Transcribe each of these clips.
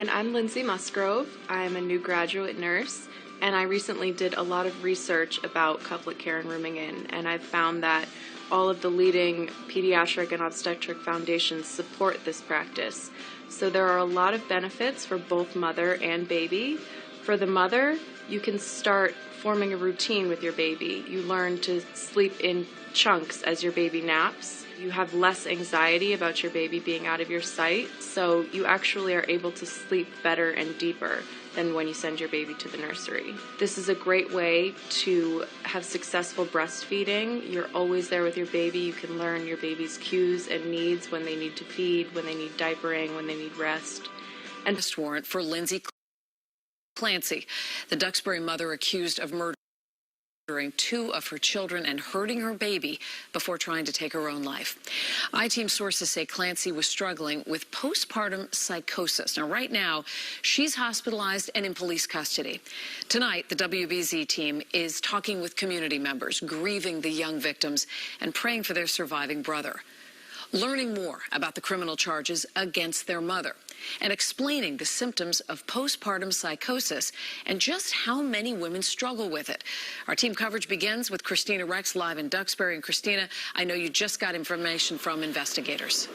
And I'm Lindsay Musgrove. I'm a new graduate nurse, and I recently did a lot of research about couplet care and rooming in, and I've found that all of the leading pediatric and obstetric foundations support this practice. So there are a lot of benefits for both mother and baby. For the mother, you can start forming a routine with your baby. You learn to sleep in chunks as your baby naps. You have less anxiety about your baby being out of your sight, so you actually are able to sleep better and deeper than when you send your baby to the nursery. This is a great way to have successful breastfeeding. You're always there with your baby. You can learn your baby's cues and needs when they need to feed, when they need diapering, when they need rest. And arrest warrant for Lindsay Clancy, the Duxbury mother accused of murdering two of her children and hurting her baby before trying to take her own life. I-Team sources say Clancy was struggling with postpartum psychosis. Now, right now, she's hospitalized and in police custody. Tonight, the WBZ team is talking with community members, grieving the young victims and praying for their surviving brother, learning more about the criminal charges against their mother, and explaining the symptoms of postpartum psychosis and just how many women struggle with it. Our team coverage begins with Christina Rex live in Duxbury. And Christina, I know you just got information from investigators.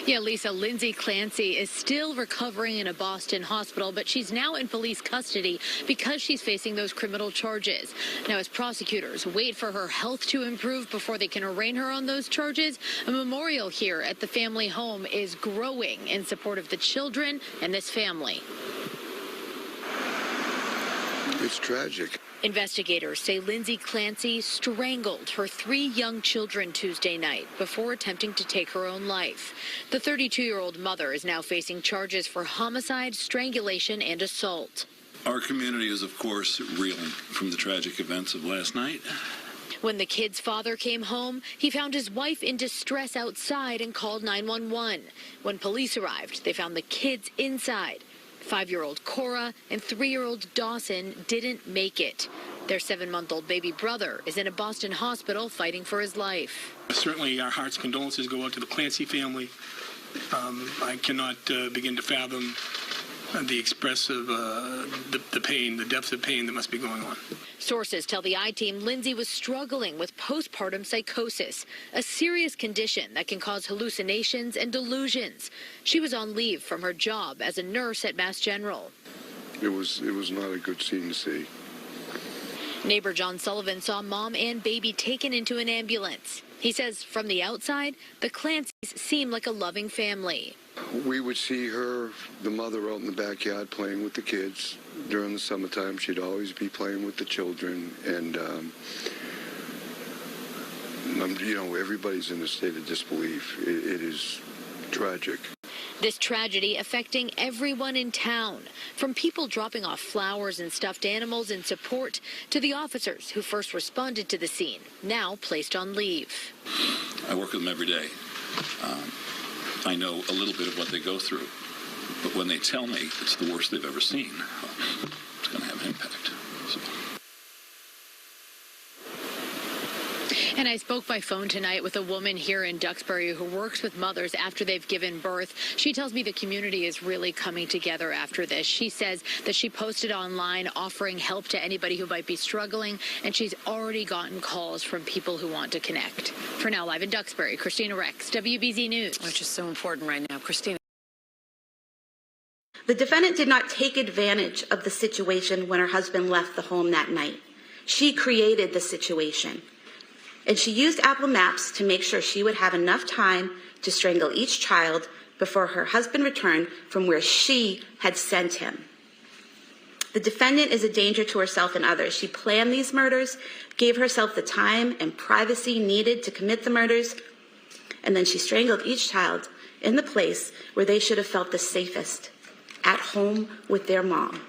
Yeah, Lisa, Lindsay Clancy is still recovering in a Boston hospital, but she's now in police custody because she's facing those criminal charges. Now, as prosecutors wait for her health to improve before they can arraign her on those charges, a memorial here at the family home is growing in support of the children and this family. It's tragic. Investigators say Lindsay Clancy strangled her 3 young children Tuesday night before attempting to take her own life. The 32-year-old mother is now facing charges for homicide, strangulation, and assault. Our community is, of course, reeling from the tragic events of last night. When the kid's father came home, he found his wife in distress outside and called 911. When police arrived, they found the kids inside. 5-year-old Cora and 3-year-old Dawson didn't make it. Their 7-month-old baby brother is in a Boston hospital fighting for his life. Certainly our heart's condolences go out to the Clancy family. I cannot begin to fathom the expressive, the pain, the depth of pain that must be going on. Sources tell the I-Team Lindsay was struggling with postpartum psychosis, a serious condition that can cause hallucinations and delusions. She was on leave from her job as a nurse at Mass General. It was not a good scene to see. Neighbor John Sullivan saw mom and baby taken into an ambulance. He says from the outside, the Clancys seem like a loving family. We would see her, the mother, out in the backyard playing with the kids. During the summertime, she'd always be playing with the children. And, you know, everybody's in a state of disbelief. It is tragic. This tragedy affecting everyone in town, from people dropping off flowers and stuffed animals in support to the officers who first responded to the scene, now placed on leave. I work with them every day. I know a little bit of what they go through, but when they tell me it's the worst they've ever seen, it's going to have an impact. So. And I spoke by phone tonight with a woman here in Duxbury who works with mothers after they've given birth. She tells me the community is really coming together after this. She says that she posted online offering help to anybody who might be struggling, and she's already gotten calls from people who want to connect. For now, live in Duxbury, Christina Rex, WBZ News. Which is so important right now. Christina. The defendant did not take advantage of the situation when her husband left the home that night. She created the situation. And she used Apple Maps to make sure she would have enough time to strangle each child before her husband returned from where she had sent him. The defendant is a danger to herself and others. She planned these murders, gave herself the time and privacy needed to commit the murders, and then she strangled each child in the place where they should have felt the safest, at home with their mom.